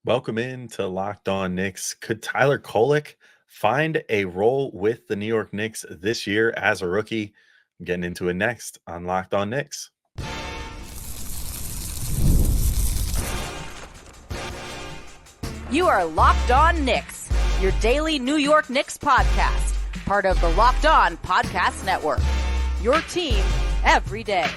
Welcome in to Locked On Knicks. Could Tyler Kolek find a role with the New York Knicks this year as a rookie? I'm getting into it next on Locked On Knicks. You are Locked On Knicks, your daily New York Knicks podcast, part of the Locked On Podcast Network. Your team every day.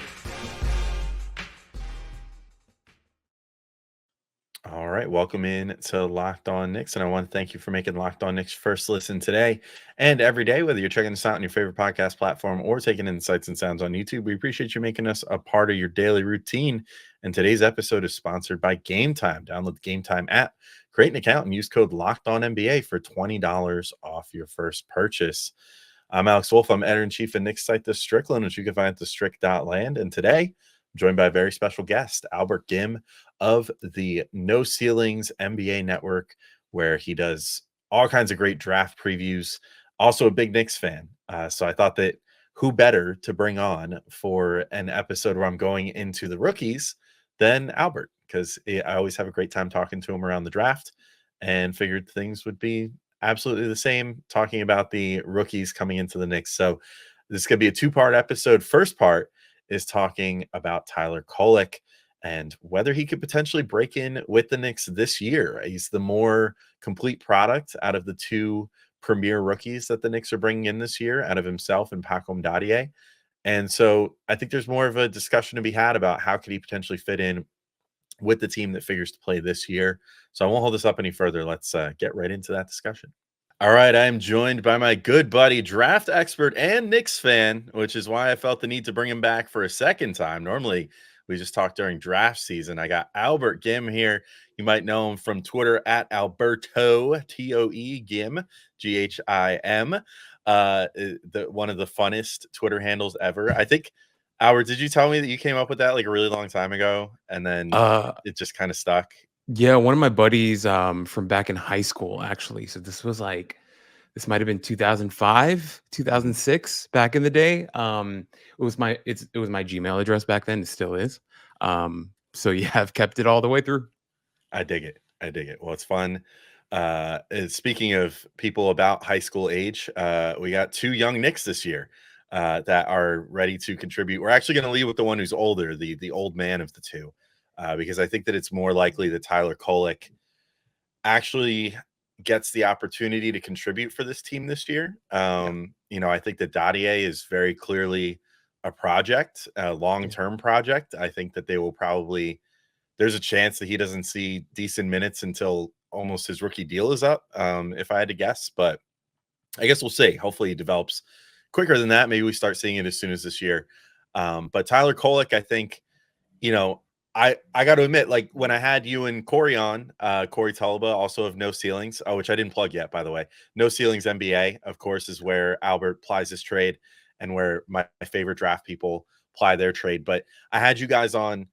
All right, welcome in to Locked On Knicks, and I want to thank you for making Locked On Knicks first listen today and every day, whether you're checking us out on your favorite podcast platform or taking in sights and sounds on YouTube. We appreciate you making us a part of your daily routine. And today's episode is sponsored by Gametime. Download the Gametime app, create an account, and use code LOCKEDONNBA for $20 off your first purchase. I'm Alex Wolf. I'm editor-in-chief of Knicks site The Strickland, which you can find at thestrick.land. And today, I'm joined by a very special guest, Albert Ghim of the No Ceilings NBA network, where he does all kinds of great draft previews. Also a big Knicks fan. So I thought that who better to bring on for an episode where I'm going into the rookies than Albert, because I always have a great time talking to him around the draft and figured things would be absolutely the same talking about the rookies coming into the Knicks. So this is going to be a two-part episode. First part is talking about Tyler Kolek and whether he could potentially break in with the Knicks this year. He's the more complete product out of the two premier rookies that the Knicks are bringing in this year, out of himself and Pacom Dadier. And so I think there's more of a discussion to be had about how could he potentially fit in with the team that figures to play this year. So I won't hold this up any further. Let's get right into that discussion. All right, I'm joined by my good buddy, draft expert and Knicks fan, which is why I felt the need to bring him back for a second time. Normally, we just talk during draft season. I got Albert Ghim here. You might know him from Twitter at Alberto, Toe, Ghim, Ghim. One of the funnest Twitter handles ever. I think, Albert, did you tell me that you came up with that like a really long time ago and then it just kind of stuck? Yeah, one of my buddies from back in high school, actually. So this might have been 2005, 2006 back in the day. It was my Gmail address back then. It still is. So yeah, I've kept it all the way through. I dig it. Well, it's fun. Speaking of people about high school age, we got two young Knicks this year that are ready to contribute. We're actually going to lead with the one who's older, the old man of the two, because I think that it's more likely that Tyler Kolek actually gets the opportunity to contribute for this team this year. I think that Dadier is very clearly a project, a long-term project. I think that they will probably, there's a chance that he doesn't see decent minutes until almost his rookie deal is up, if I had to guess. But I guess we'll see. Hopefully he develops quicker than that. Maybe we start seeing it as soon as this year. But Tyler Kolek, I think, I got to admit, like when I had you and Corey on, Corey Tulaba, also of No Ceilings, which I didn't plug yet, by the way. No Ceilings NBA, of course, is where Albert plies his trade and where my favorite draft people ply their trade. But I had you guys on,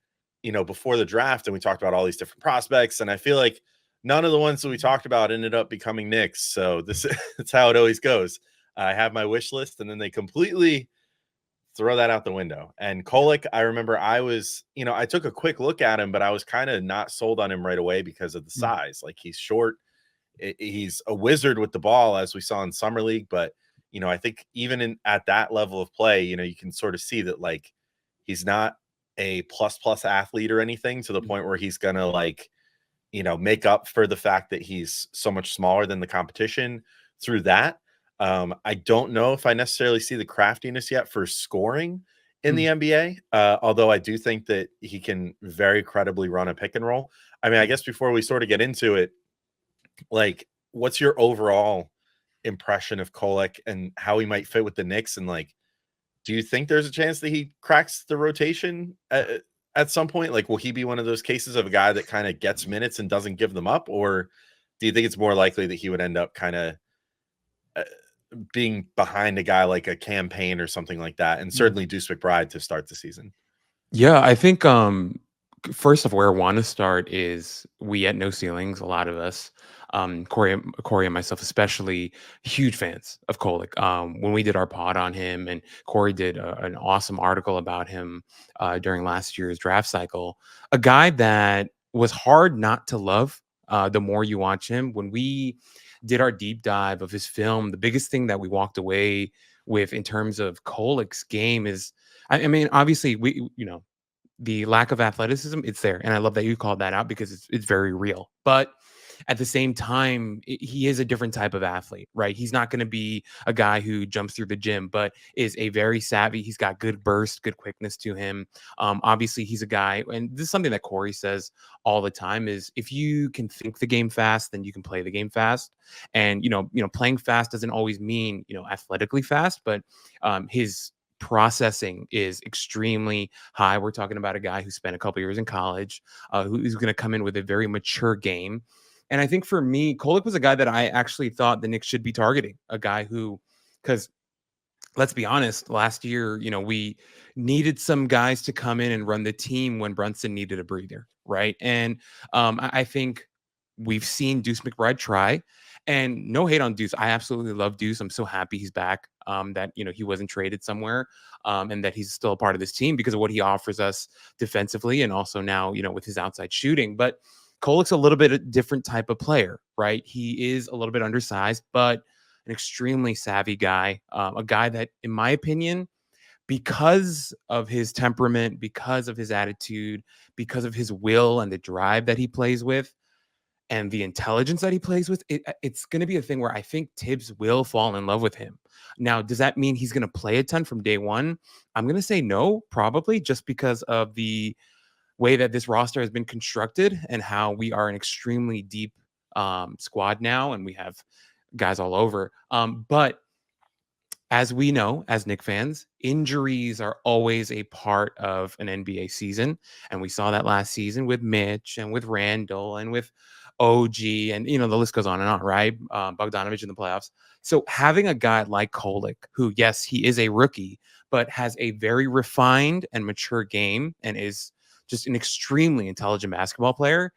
before the draft, and we talked about all these different prospects. And I feel like none of the ones that we talked about ended up becoming Knicks. So that's how it always goes. I have my wish list, and then they completely throw that out the window. And Kolek, I remember I was, I took a quick look at him, but I was kind of not sold on him right away because of the size. Like he's short. He's a wizard with the ball, as we saw in Summer League. But, I think even at that level of play, you can sort of see that like he's not a plus athlete or anything to the point where he's going to make up for the fact that he's so much smaller than the competition through that. I don't know if I necessarily see the craftiness yet for scoring in the NBA, although I do think that he can very credibly run a pick and roll. I mean, I guess before we sort of get into it, like, what's your overall impression of Kolek and how he might fit with the Knicks? And like, do you think there's a chance that he cracks the rotation at some point? Like, will he be one of those cases of a guy that kind of gets minutes and doesn't give them up? Or do you think it's more likely that he would end up kind of being behind a guy like a Campaign or something like that, and certainly Deuce McBride to start the season? Yeah, I think first of where I want to start is we at No Ceilings, a lot of us, Corey and myself especially, huge fans of Kolek. When we did our pod on him, and Corey did an awesome article about him during last year's draft cycle, a guy that was hard not to love the more you watch him. When we did our deep dive of his film, the biggest thing that we walked away with in terms of Kolek's game is, I mean, obviously the lack of athleticism, it's there. And I love that you called that out because it's very real. But at the same time, he is a different type of athlete, right? He's not going to be a guy who jumps through the gym, but is a very savvy. He's got good burst, good quickness to him. Obviously, he's a guy, and this is something that Corey says all the time: is if you can think the game fast, then you can play the game fast. And playing fast doesn't always mean athletically fast, but his processing is extremely high. We're talking about a guy who spent a couple years in college, who's going to come in with a very mature game. And I think for me, Kolek was a guy that I actually thought the Knicks should be targeting, a guy who, because let's be honest, last year, we needed some guys to come in and run the team when Brunson needed a breather, right? And I think we've seen Deuce McBride try, and no hate on Deuce. I absolutely love Deuce. I'm so happy he's back, that, he wasn't traded somewhere, and that he's still a part of this team because of what he offers us defensively and also now, with his outside shooting. But Kolek's a little bit a different type of player, right? He is a little bit undersized, but an extremely savvy guy, a guy that, in my opinion, because of his temperament, because of his attitude, because of his will and the drive that he plays with, and the intelligence that he plays with, it's going to be a thing where I think Tibbs will fall in love with him. Now, does that mean he's going to play a ton from day one? I'm going to say no, probably, just because of the way that this roster has been constructed and how we are an extremely deep squad now, and we have guys all over. But as we know, as Knicks fans, injuries are always a part of an NBA season. And we saw that last season with Mitch and with Randall and with OG, and the list goes on, right? Bogdanovich in the playoffs. So having a guy like Kolek, who, yes, he is a rookie, but has a very refined and mature game and is just an extremely intelligent basketball player,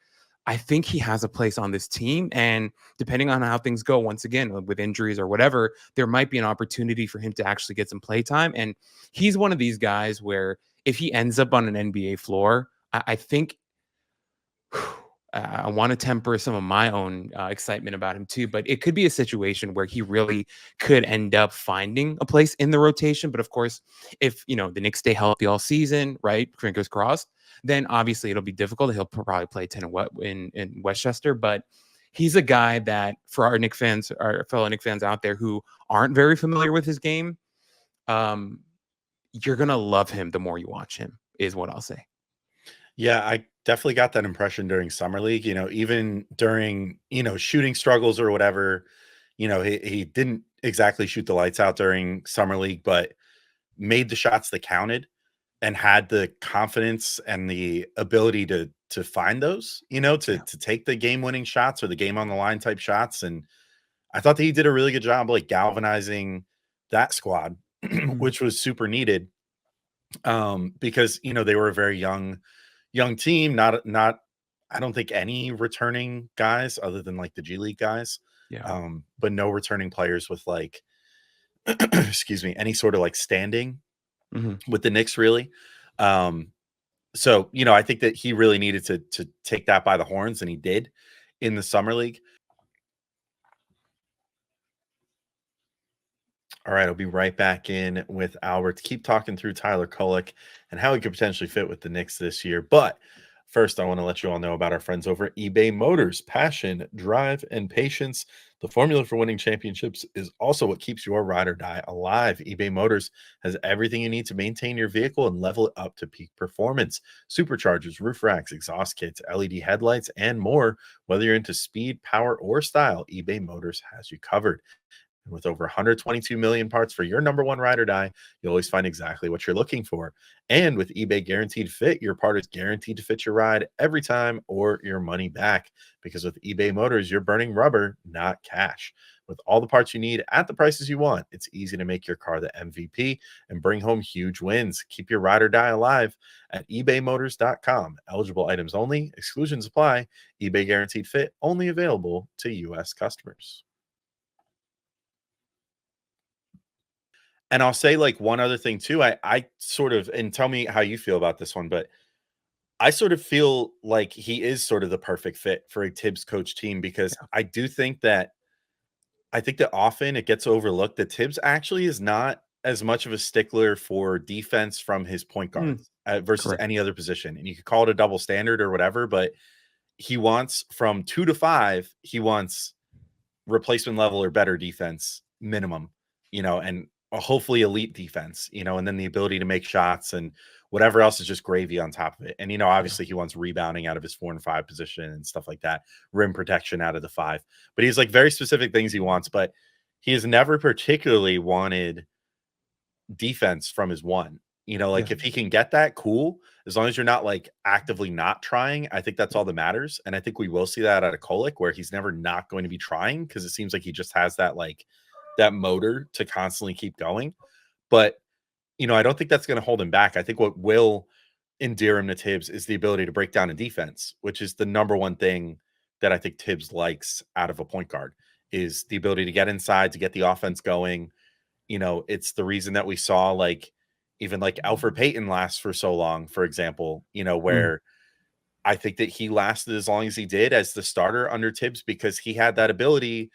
I think he has a place on this team. And depending on how things go, once again, with injuries or whatever, there might be an opportunity for him to actually get some play time. And he's one of these guys where if he ends up on an NBA floor, I think I want to temper some of my own excitement about him too, but it could be a situation where he really could end up finding a place in the rotation. But of course, if the Knicks stay healthy all season, right, fingers crossed, then obviously it'll be difficult. He'll probably play 10 in Westchester, but he's a guy that, for our Knicks fans, our fellow Knicks fans out there who aren't very familiar with his game, you're gonna love him the more you watch him, is what I'll say. Yeah, I definitely got that impression during summer league, even during, shooting struggles or whatever, he didn't exactly shoot the lights out during summer league, but made the shots that counted and had the confidence and the ability to find those, to take the game winning shots or the game on the line type shots. And I thought that he did a really good job like galvanizing that squad, which was super needed. Because they were a very young team, not I don't think any returning guys other than like the G League guys. Yeah. But no returning players with like excuse me, any sort of like standing with the Knicks really. So, I think that he really needed to take that by the horns, and he did in the summer league. All right, I'll be right back in with Albert to keep talking through Tyler Kolek and how he could potentially fit with the Knicks this year. But first, I want to let you all know about our friends over at eBay Motors. Passion, drive, and patience. The formula for winning championships is also what keeps your ride or die alive. eBay Motors has everything you need to maintain your vehicle and level it up to peak performance. Superchargers, roof racks, exhaust kits, LED headlights, and more. Whether you're into speed, power, or style, eBay Motors has you covered. And with over 122 million parts for your number one ride or die, you'll always find exactly what you're looking for. And with eBay Guaranteed Fit, your part is guaranteed to fit your ride every time or your money back. Because with eBay Motors, you're burning rubber, not cash. With all the parts you need at the prices you want, it's easy to make your car the MVP and bring home huge wins. Keep your ride or die alive at ebaymotors.com. Eligible items only, exclusions apply. eBay Guaranteed Fit only available to U.S. customers. And I'll say like one other thing too. I sort of, and tell me how you feel about this one, but I sort of feel like he is sort of the perfect fit for a Tibbs coach team because Yeah. I think that often it gets overlooked that Tibbs actually is not as much of a stickler for defense from his point Mm, guards versus correct. any other position. And you could call it a double standard or whatever, but he wants from 2 to 5, he wants replacement level or better defense minimum, and hopefully elite defense, and then the ability to make shots and whatever else is just gravy on top of it. And Yeah. obviously he wants rebounding out of his 4 and 5 position and stuff like that, rim protection out of the 5. But he's like very specific things he wants, but he has never particularly wanted defense from his 1. Yeah. Like if he can get that, cool. As long as you're not like actively not trying, I think that's all that matters. And I think we will see that out of Kolek, where he's never not going to be trying because it seems like he just has that that motor to constantly keep going. But I don't think that's going to hold him back. I think what will endear him to Tibbs is the ability to break down in defense, which is the number one thing that I think Tibbs likes out of a point guard is the ability to get inside, to get the offense going. It's the reason that we saw even like Alfred Payton last for so long, for example, Mm, where I think that he lasted as long as he did as the starter under Tibbs because he had that ability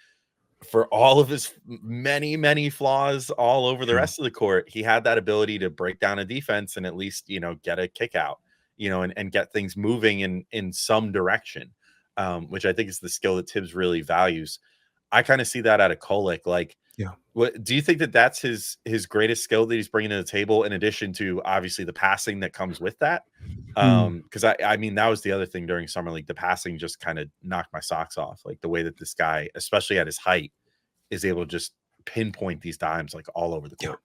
for all of his many, many flaws all over the yeah. rest of the court. He had that ability to break down a defense and at least, get a kick out, and get things moving in some direction, which I think is the skill that Tibbs really values. I kind of see that out of Kolek. Like, Yeah. what do you think that that's his greatest skill that he's bringing to the table, in addition to obviously the passing that comes with that? Mm. Because I mean that was the other thing during summer league. The passing just kind of knocked my socks off. Like the way that this guy, especially at his height, is able to just pinpoint these dimes like all over the Yeah. court.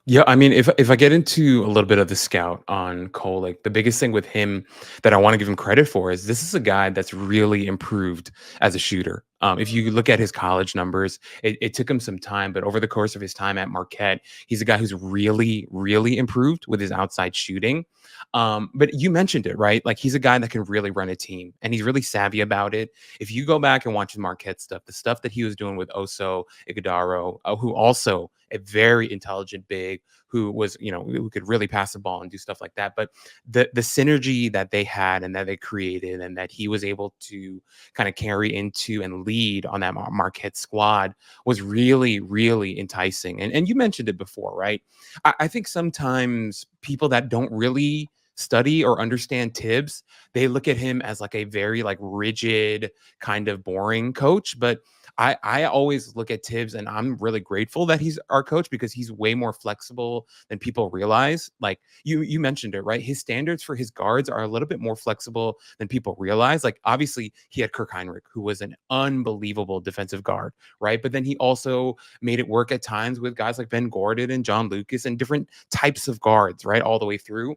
Yeah, I mean, if I get into a little bit of the scout on Cole, like the biggest thing with him that I want to give him credit for is this is a guy that's really improved as a shooter. If you look at his college numbers, it took him some time, but over the course of his time at Marquette, he's a guy who's really, really improved with his outside shooting. But you mentioned it, right? Like he's a guy that can really run a team and he's really savvy about it. If you go back and watch his Marquette stuff, the stuff that he was doing with Oso Ighodaro, who also a very intelligent big who was, who could really pass the ball and do stuff like that. But the synergy that they had and that they created and that he was able to kind of carry into and lead on that Marquette squad was really, really enticing. And you mentioned it before, right? I think sometimes people that don't really study or understand Tibbs, they look at him as like a very like rigid kind of boring coach. But I always look at Tibbs and I'm really grateful that he's our coach because he's way more flexible than people realize. Like you mentioned it, right? His standards for his guards are a little bit more flexible than people realize. Like obviously he had Kirk Heinrich, who was an unbelievable defensive guard, right? But then he also made it work at times with guys like Ben Gordon and John Lucas and different types of guards, right? All the way through.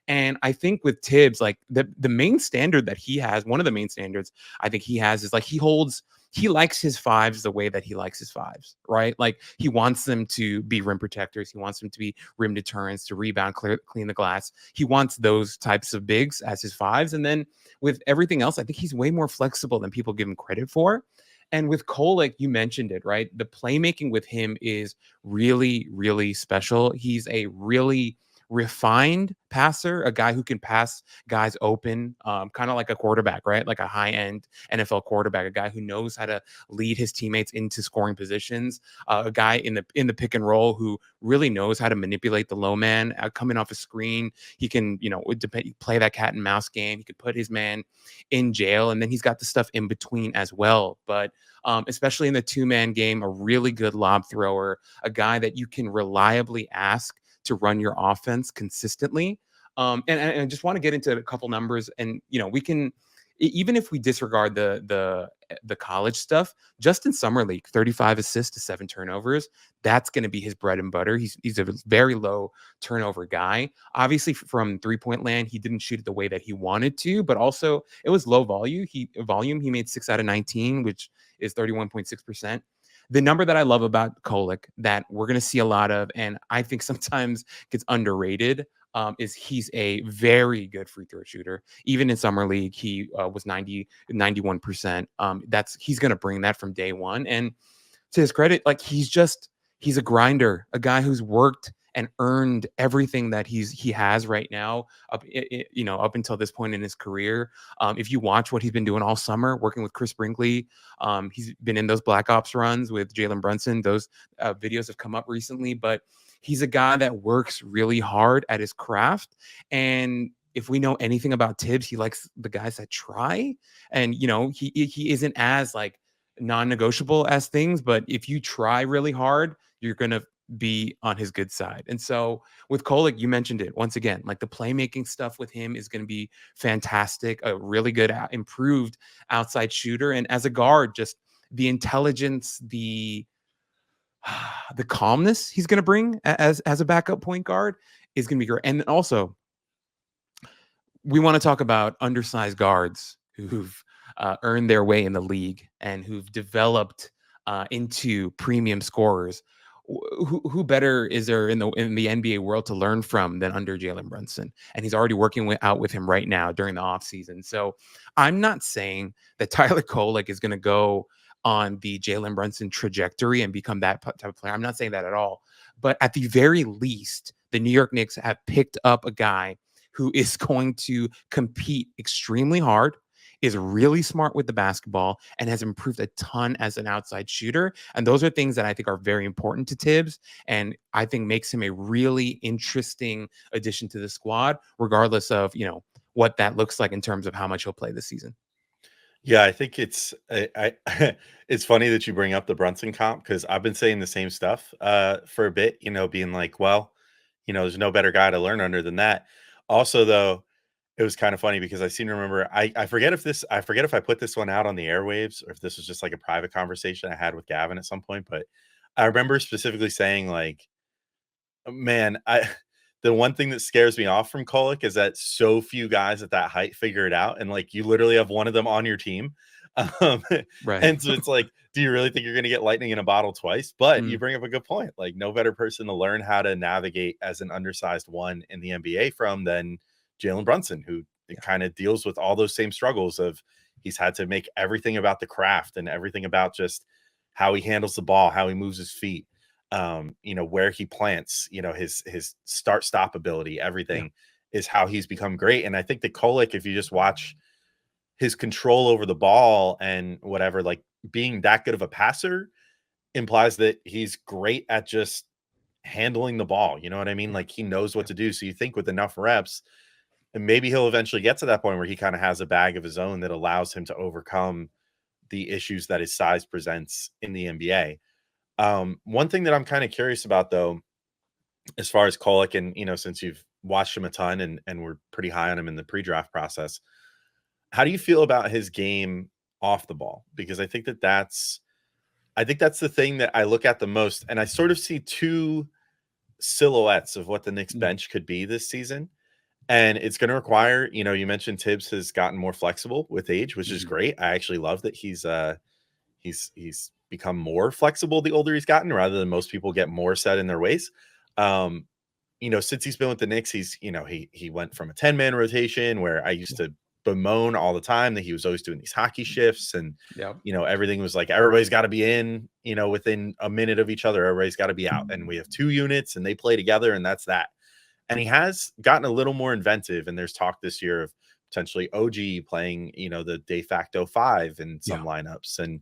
And I think with Tibbs, like the main standard that he has, one of the main standards I think he has is like he likes his fives the way that he likes his fives, right? Like he wants them to be rim protectors. He wants them to be rim deterrents, to rebound, clean the glass. He wants those types of bigs as his fives. And then with everything else, I think he's way more flexible than people give him credit for. And with Kolek, you mentioned it, right? The playmaking with him is really, really special. He's a really refined passer, a guy who can pass guys open, kind of like a quarterback, right? Like a high-end NFL quarterback, a guy who knows how to lead his teammates into scoring positions, a guy in the pick and roll who really knows how to manipulate the low man coming off a screen. He can, play that cat and mouse game. He could put his man in jail, and then he's got the stuff in between as well. But especially in the two-man game, a really good lob thrower, a guy that you can reliably ask to run your offense consistently. And I just want to get into a couple numbers, and we can, even if we disregard the college stuff, just in summer league, 35 assists to 7 turnovers. That's going to be his bread and butter. He's a very low turnover guy. Obviously, from 3-point land, he didn't shoot it the way that he wanted to, but also it was low volume. He made 6 out of 19, which is 31.6%. The number that I love about Kolek that we're going to see a lot of, and I think sometimes gets underrated, is he's a very good free throw shooter. Even in summer league, he was 91%. He's going to bring that from day one. And to his credit, like he's a grinder, a guy who's worked and earned everything that he has right now up until this point in his career. If you watch what he's been doing all summer, working with Chris Brinkley, he's been in those Black Ops runs with Jalen Brunson. Those videos have come up recently, but he's a guy that works really hard at his craft. And if we know anything about Tibbs, he likes the guys that try. And he isn't as like non-negotiable as things, but if you try really hard, you're gonna be on his good side. And so with Kolek, you mentioned it once again, like the playmaking stuff with him is going to be fantastic. A really good, improved outside shooter, and as a guard, just the intelligence, the calmness he's going to bring as a backup point guard is going to be great. And also, we want to talk about undersized guards who've earned their way in the league and who've developed into premium scorers. Who better is there in the NBA world to learn from than under Jalen Brunson? And he's already working out with him right now during the offseason. So I'm not saying that Tyler Kolek is going to go on the Jalen Brunson trajectory and become that type of player. I'm not saying that at all. But at the very least, the New York Knicks have picked up a guy who is going to compete extremely hard, is really smart with the basketball, and has improved a ton as an outside shooter. And those are things that I think are very important to Tibbs, and I think makes him a really interesting addition to the squad, regardless of, what that looks like in terms of how much he'll play this season. Yeah, I think it's it's funny that you bring up the Brunson comp, because I've been saying the same stuff for a bit, being like, well, there's no better guy to learn under than that. Also, though, it was kind of funny because I seem to remember, I forget if I put this one out on the airwaves or if this was just like a private conversation I had with Gavin at some point, but I remember specifically saying like, man, the one thing that scares me off from Kolek is that so few guys at that height figure it out, and like you literally have one of them on your team. Right. And so it's like, do you really think you're going to get lightning in a bottle twice? But you Mm. bring up a good point. Like, no better person to learn how to navigate as an undersized one in the NBA from than Jalen Brunson, who kind of deals with all those same struggles of he's had to make everything about the craft and everything about just how he handles the ball, how he moves his feet, where he plants, his start stop ability, everything is how he's become great. And I think that Kolek, if you just watch his control over the ball and whatever, like being that good of a passer implies that he's great at just handling the ball. You know what I mean? Like he knows what to do. So you think with enough reps, and maybe he'll eventually get to that point where he kind of has a bag of his own that allows him to overcome the issues that his size presents in the NBA. One thing that I'm kind of curious about, though, as far as Kolek, and since you've watched him a ton and we're pretty high on him in the pre-draft process, how do you feel about his game off the ball? Because I think that's the thing that I look at the most, and I sort of see two silhouettes of what the Knicks bench could be this season. And it's going to require, you mentioned Tibbs has gotten more flexible with age, which is great. I actually love that he's become more flexible the older he's gotten, rather than most people get more set in their ways. Since he's been with the Knicks, he's, he went from a 10-man rotation where I used to bemoan all the time that he was always doing these hockey shifts, and everything was like everybody's got to be in, within a minute of each other, everybody's got to be out, and we have two units and they play together, and that's that. And he has gotten a little more inventive, and there's talk this year of potentially OG playing, the de facto 5 in some lineups, and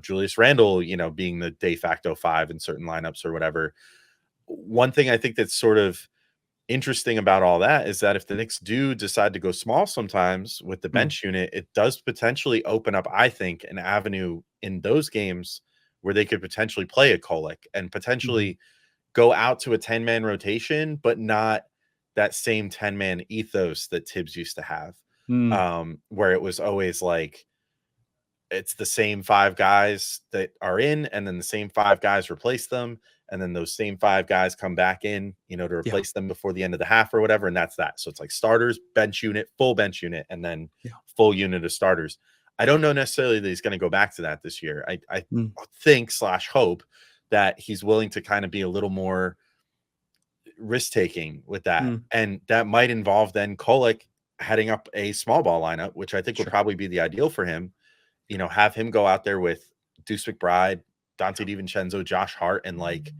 Julius Randle, being the de facto 5 in certain lineups or whatever. One thing I think that's sort of interesting about all that is that if the Knicks do decide to go small sometimes with the bench unit, it does potentially open up, I think, an avenue in those games where they could potentially play a Kolek and potentially go out to a 10-man rotation, but not that same 10-man ethos that Tibbs used to have, where it was always like, it's the same 5 guys that are in, and then the same 5 guys replace them. And then those same 5 guys come back in, to replace them before the end of the half or whatever. And that's that. So it's like starters, bench unit, full bench unit, and then full unit of starters. I don't know necessarily that he's going to go back to that this year. I think / hope that he's willing to kind of be a little more risk-taking with that. And that might involve then Kolek heading up a small ball lineup, which I think would probably be the ideal for him. Have him go out there with Deuce McBride, Dante DiVincenzo, Josh Hart, and like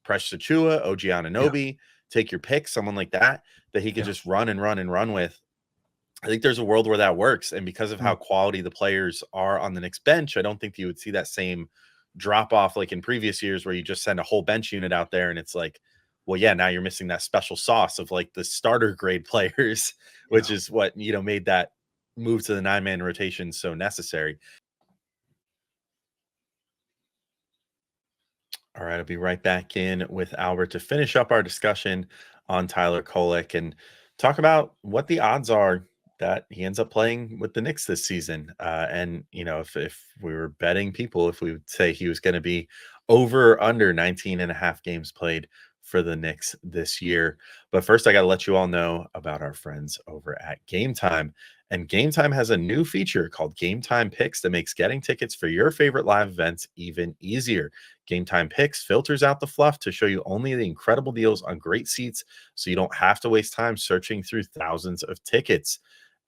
Precious Achua, OG Anunoby, take your pick, someone like that he could just run and run and run with. I think there's a world where that works. And because of how quality the players are on the Knicks bench, I don't think you would see that same drop off like in previous years where you just send a whole bench unit out there and it's like, well, yeah, now you're missing that special sauce of like the starter grade players, which is what, made that move to the 9-man rotation so necessary. All right, I'll be right back in with Albert to finish up our discussion on Tyler Kolek and talk about what the odds are that he ends up playing with the Knicks this season. And, if we were betting people, if we would say he was going to be over or under 19 and a half games played for the Knicks this year. But first, I got to let you all know about our friends over at Gametime. And Gametime has a new feature called Gametime Picks that makes getting tickets for your favorite live events even easier. Gametime Picks filters out the fluff to show you only the incredible deals on great seats so you don't have to waste time searching through thousands of tickets.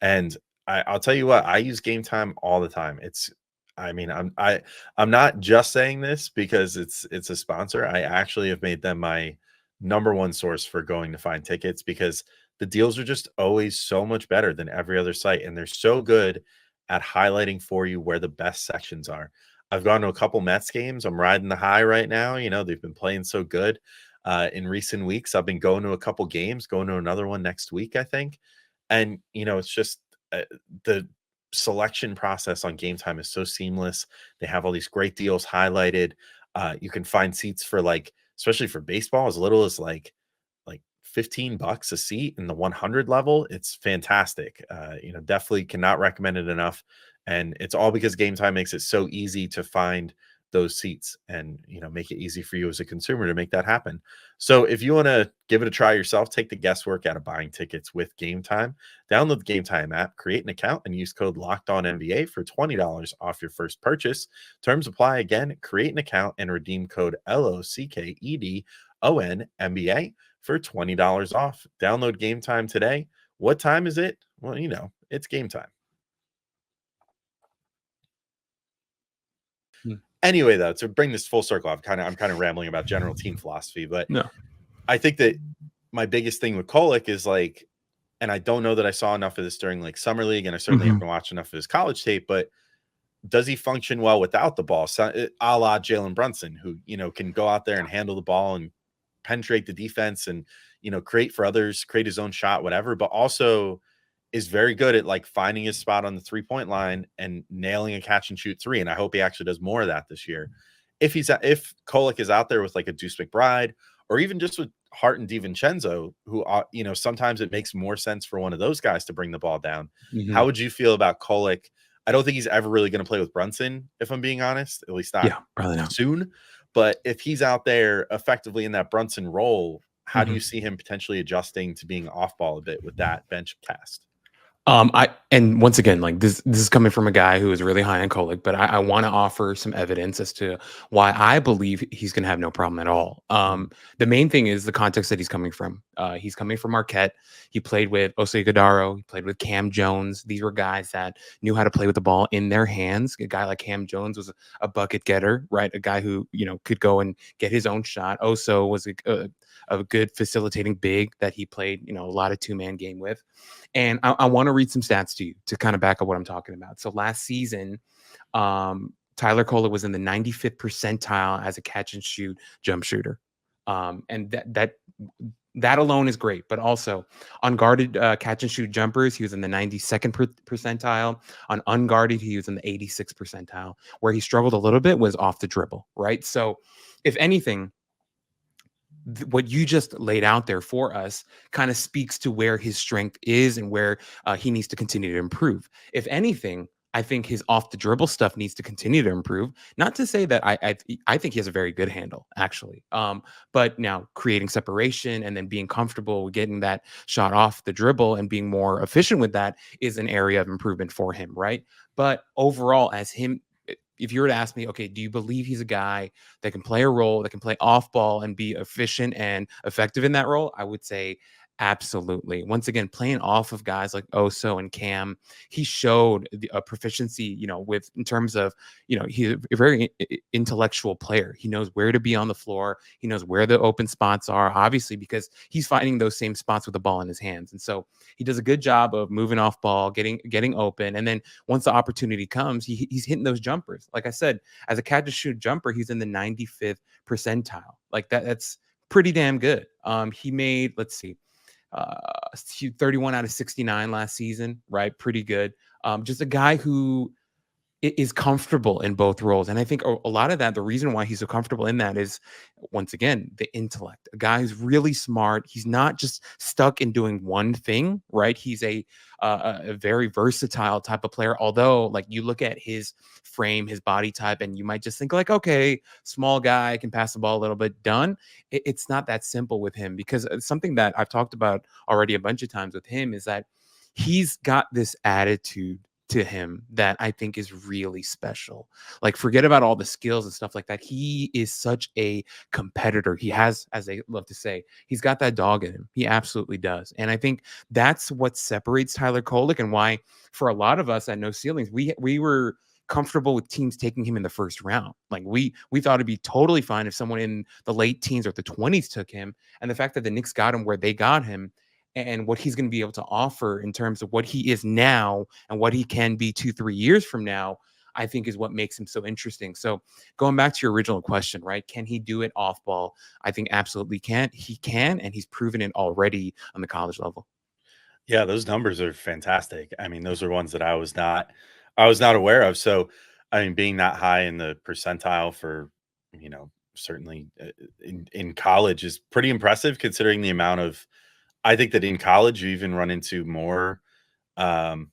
And I'll tell you what, I use Gametime all the time. I'm not just saying this because it's a sponsor. I actually have made them my number one source for going to find tickets because the deals are just always so much better than every other site. And they're so good at highlighting for you where the best sections are. I've gone to a couple Mets games. I'm riding the high right now. They've been playing so good in recent weeks. I've been going to a couple games, going to another one next week, I think. And, it's just the selection process on Gametime is so seamless. They have all these great deals highlighted. You can find seats for especially for baseball, as little as like $15 a seat in the 100 level. It's fantastic. Definitely cannot recommend it enough. And it's all because Gametime makes it so easy to find those seats and, make it easy for you as a consumer to make that happen. So if you want to give it a try yourself, take the guesswork out of buying tickets with Gametime. Download the Gametime app, create an account, and use code LOCKEDONNBA for $20 off your first purchase. Terms apply. Again, create an account and redeem code LOCKEDONNBA for $20 off. Download Gametime today. What time is it? Well, it's Gametime. Anyway, though, to bring this full circle, I'm kind of rambling about general team philosophy, but I think that my biggest thing with Kolek is and I don't know that I saw enough of this during summer league, and I certainly haven't watched enough of his college tape, but does he function well without the ball? So, a la Jalen Brunson, who, can go out there and handle the ball and penetrate the defense and, create for others, create his own shot, whatever, but also is very good at finding his spot on the 3-point line and nailing a catch and shoot three. And I hope he actually does more of that this year. If Kolek is out there with a Deuce McBride or even just with Hart and DiVincenzo, who sometimes it makes more sense for one of those guys to bring the ball down. How would you feel about Kolek? I don't think he's ever really going to play with Brunson, if I'm being honest, at least probably not soon. But if he's out there effectively in that Brunson role, how do you see him potentially adjusting to being off ball a bit with that bench cast? And once again, this is coming from a guy who is really high on Kolek, but I want to offer some evidence as to why I believe he's going to have no problem at all. The main thing is the context that he's coming from. He's coming from Marquette. He played with Osei Ighodaro. He played with Cam Jones. These were guys that knew how to play with the ball in their hands. A guy like Cam Jones was a bucket getter, right? A guy who, could go and get his own shot. Oso was a good facilitating big that he played, a lot of two-man game with. And I want to read some stats to you to kind of back up what I'm talking about. So last season, Tyler Kolek was in the 95th percentile as a catch and shoot jump shooter. And that alone is great, but also unguarded catch and shoot jumpers, he was in the 92nd percentile. On unguarded, he was in the 86th percentile. Where he struggled a little bit was off the dribble, right? So if anything, what you just laid out there for us kind of speaks to where his strength is and where he needs to continue to improve. If anything, I think his off the dribble stuff needs to continue to improve. Not to say that I think he has a very good handle, actually. But now creating separation and then being comfortable with getting that shot off the dribble and being more efficient with that is an area of improvement for him, right? But overall, if you were to ask me, okay, do you believe he's a guy that can play a role, that can play off ball and be efficient and effective in that role? I would say Absolutely. Once again, playing off of guys like Oso and Cam, he showed a proficiency, with in terms of, he's a very intellectual player. He knows where to be on the floor. He knows where the open spots are, obviously, because he's finding those same spots with the ball in his hands. And so he does a good job of moving off ball, getting open. And then once the opportunity comes, he's hitting those jumpers. Like I said, as a catch and shoot jumper, he's in the 95th percentile. Like that's pretty damn good. He made, let's see, 31 out of 69 last season, right? Pretty good. Just a guy who is comfortable in both roles. And I think a lot of that, the reason why he's so comfortable in that is, once again, the intellect. A guy who's really smart. He's not just stuck in doing one thing, right? He's a very versatile type of player. Although, like, you look at his frame, his body type, and you might just think like, okay, small guy, can pass the ball a little bit, done. It's not that simple with him, because something that I've talked about already a bunch of times with him is that he's got this attitude to him that I think is really special. Like, forget about all the skills and stuff like that. He is such a competitor. He has, as they love to say, he's got that dog in him. He absolutely does. And I think that's what separates Tyler Kolek, and why for a lot of us at No Ceilings, we were comfortable with teams taking him in the first round. Like, we thought it'd be totally fine if someone in the late teens or the 20s took him. And the fact that the Knicks got him where they got him, and what he's going to be able to offer in terms of what he is now and what he can be 2-3 years from now, I think is what makes him so interesting. So going back to your original question, right? Can he do it off ball? I think absolutely can. He can, and he's proven it already on the college level. Yeah, those numbers are fantastic. I mean, those are ones that I was not aware of. So, I mean, being that high in the percentile for, certainly in college is pretty impressive, considering the amount of. I think that in college you even run into more um,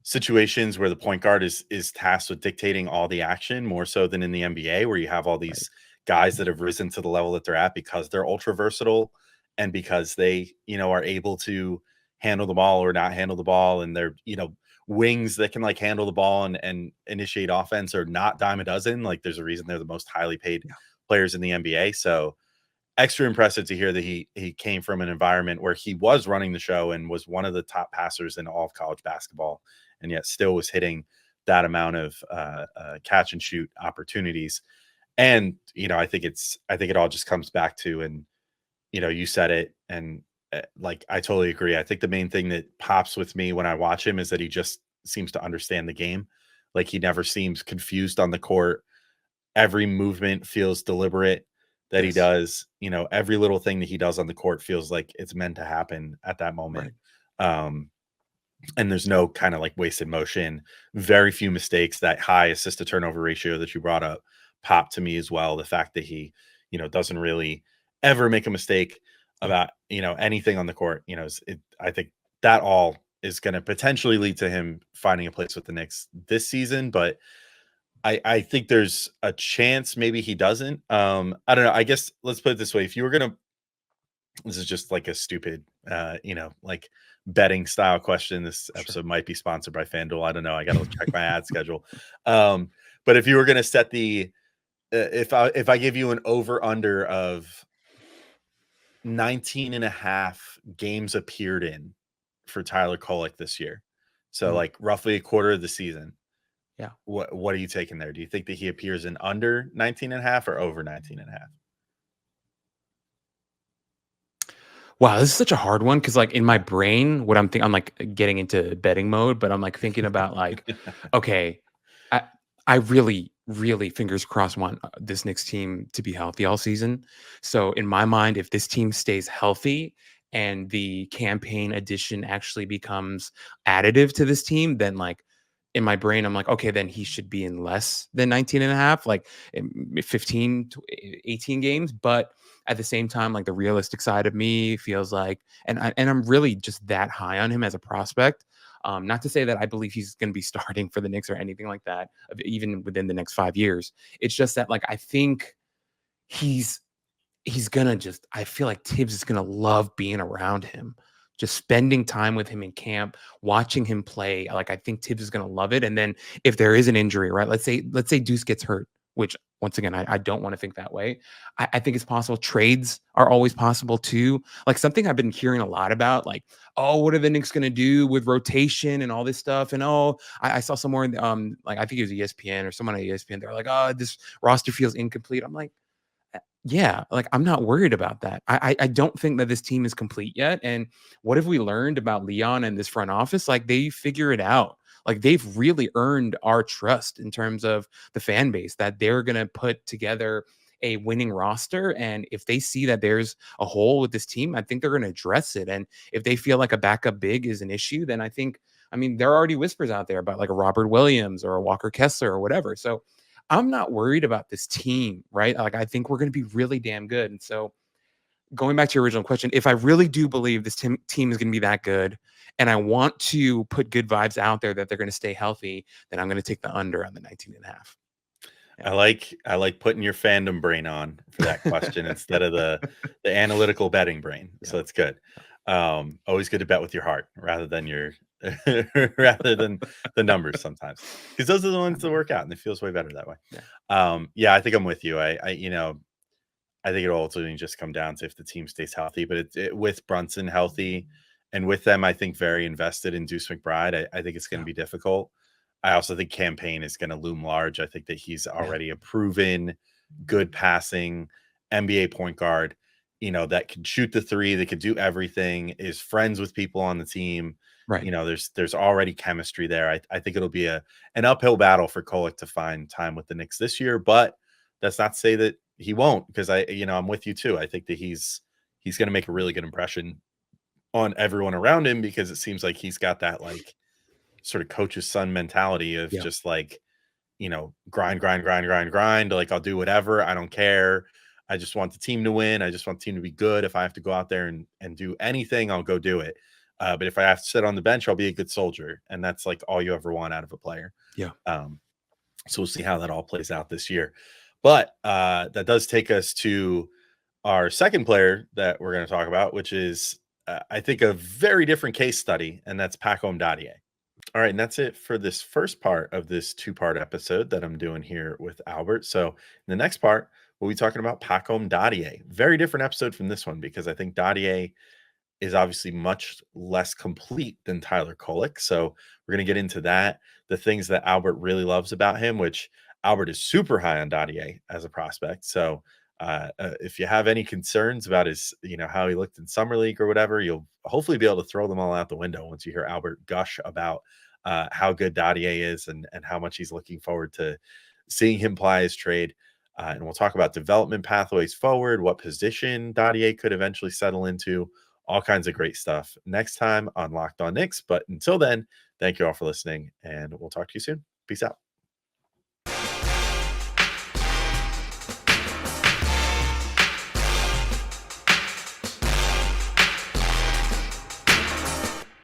situations where the point guard is tasked with dictating all the action, more so than in the NBA, where you have all Right. these guys that have risen to the level that they're at because they're ultra versatile, and because they, are able to handle the ball or not handle the ball, and they're, wings that can like handle the ball and initiate offense are not dime a dozen. Like, there's a reason they're the most highly paid Yeah. players in the NBA. So extra impressive to hear that he came from an environment where he was running the show and was one of the top passers in all of college basketball, and yet still was hitting that amount of catch and shoot opportunities. And I think it all just comes back to, and you said it, and like, I totally agree. I think the main thing that pops with me when I watch him is that he just seems to understand the game. Like, he never seems confused on the court. Every movement feels deliberate that he Yes. does. Every little thing that he does on the court feels like it's meant to happen at that moment. Right. Um, and there's no kind of like wasted motion, very few mistakes. That high assist to turnover ratio that you brought up popped to me as well. The fact that he, doesn't really ever make a mistake about, anything on the court, I think that all is going to potentially lead to him finding a place with the Knicks this season. But I think there's a chance maybe he doesn't. I don't know. I guess let's put it this way. If you were gonna, this is just like a stupid, like betting style question. This Sure. episode might be sponsored by FanDuel. I don't know. I gotta check my ad schedule. But if you were gonna set the, if I give you an over under of 19 and a half games appeared in for Tyler Kolek this year, so Mhm. like roughly a quarter of the season, Yeah. what are you taking there? Do you think that he appears in under 19 and a half or over 19 and a half? Wow, this is such a hard one, because like in my brain, what I'm thinking, I'm like getting into betting mode, but I'm like thinking about like, okay, I I really, really, fingers crossed, want this Knicks team to be healthy all season. So in my mind, if this team stays healthy and the campaign edition actually becomes additive to this team, then like in my brain, I'm like, okay, then he should be in less than 19 and a half, like 15 to 18 games. But at the same time, like the realistic side of me feels like, and I'm really just that high on him as a prospect. Not to say that I believe he's going to be starting for the Knicks or anything like that, even within the next 5 years. It's just that, like, I think he's gonna just. I feel like Tibbs is gonna love being around him, just spending time with him in camp, watching him play. Like, I think Tibbs is gonna love it. And then if there is an injury, right? Let's say Deuce gets hurt, which once again, I don't want to think that way. I think it's possible. Trades are always possible too. Like something I've been hearing a lot about, like, oh, what are the Knicks going to do with rotation and all this stuff? And I saw somewhere, like I think it was ESPN or someone at ESPN. They're like, oh, this roster feels incomplete. I'm like, yeah, like I'm not worried about that. I don't think that this team is complete yet. And what have we learned about Leon and this front office? Like they figure it out. Like they've really earned our trust in terms of the fan base that they're gonna put together a winning roster. And if they see that there's a hole with this team, I think they're gonna address it. And if they feel like a backup big is an issue, then I mean, there are already whispers out there about like a Robert Williams or a Walker Kessler or whatever. So I'm not worried about this team, right? Like, I think we're going to be really damn good. And so, going back to your original question, if I really do believe this team is going to be that good, and I want to put good vibes out there that they're going to stay healthy, then I'm going to take the under on the 19 and a half. Yeah. I like putting your fandom brain on for that question instead of the analytical betting brain. Yeah. So it's good. Always good to bet with your heart rather than your rather than the numbers sometimes, because those are the ones that work out and it feels way better that way. Yeah, I think I'm with you. I think it'll ultimately just come down to if the team stays healthy, but with Brunson healthy and with them, I think very invested in Deuce McBride. I think it's going to be difficult. I also think campaign is going to loom large. I think that he's already a proven good passing NBA point guard, that can shoot the three, that could do everything, is friends with people on the team. Right. There's already chemistry there. I think it'll be an uphill battle for Kolek to find time with the Knicks this year, but that's not to say that he won't, because I'm with you too. I think that he's going to make a really good impression on everyone around him, because it seems like he's got that like sort of coach's son mentality of just like, grind. Like, I'll do whatever. I don't care. I just want the team to win. I just want the team to be good. If I have to go out there and do anything, I'll go do it. But if I have to sit on the bench, I'll be a good soldier. And that's like all you ever want out of a player. Yeah. So we'll see how that all plays out this year. But that does take us to our second player that we're going to talk about, which is, I think, a very different case study, and that's Pacom Dadier. All right, and that's it for this first part of this two-part episode that I'm doing here with Albert. So in the next part, we'll be talking about Pacom Dadier. Very different episode from this one, because I think Dadier is obviously much less complete than Tyler Kolek. So we're going to get into that, the things that Albert really loves about him, which Albert is super high on Dadier as a prospect. So if you have any concerns about his, how he looked in summer league or whatever, you'll hopefully be able to throw them all out the window once you hear Albert gush about how good Dadier is and how much he's looking forward to seeing him play his trade. And we'll talk about development pathways forward, what position Dadier could eventually settle into, all kinds of great stuff next time on Locked On Knicks. But until then, thank you all for listening, and we'll talk to you soon. Peace out.